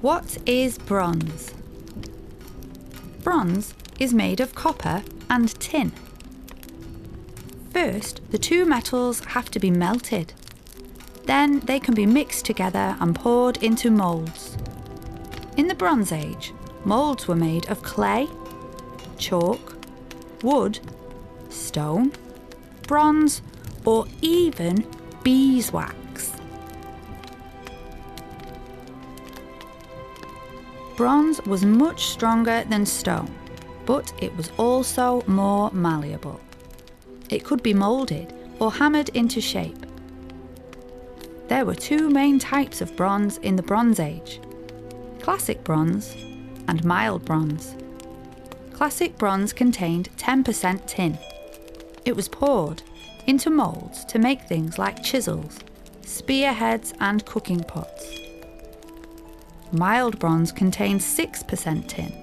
What is bronze? Bronze is made of copper and tin. First, the two metals have to be melted. Then they can be mixed together and poured into moulds. In the Bronze Age, moulds were made of clay, chalk, wood, stone, bronze, or even beeswax. Bronze was much stronger than stone, but it was also more malleable. It could be moulded or hammered into shape. There were two main types of bronze in the Bronze Age: classic bronze and mild bronze. Classic bronze contained 10% tin. It was poured into moulds to make things like chisels, spearheads and cooking pots. Mild bronze contained 6% tin.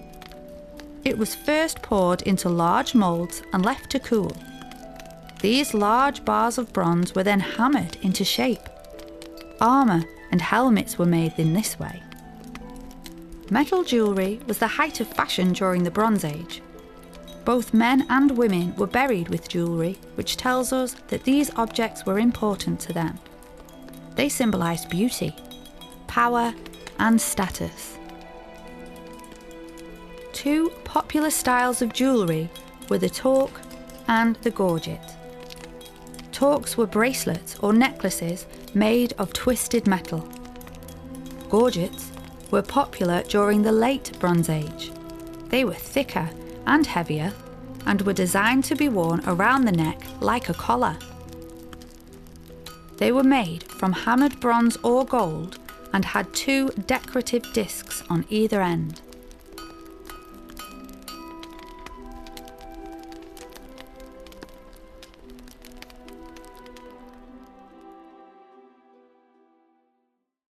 It was first poured into large moulds and left to cool. These large bars of bronze were then hammered into shape. Armour and helmets were made in this way. Metal jewellery was the height of fashion during the Bronze Age. Both men and women were buried with jewellery, which tells us that these objects were important to them. They symbolised beauty, power, and status. Two popular styles of jewellery were the torque and the gorget. Torques were bracelets or necklaces made of twisted metal. Gorgets were popular during the late Bronze Age. They were thicker and heavier and were designed to be worn around the neck like a collar. They were made from hammered bronze or gold and had two decorative discs on either end.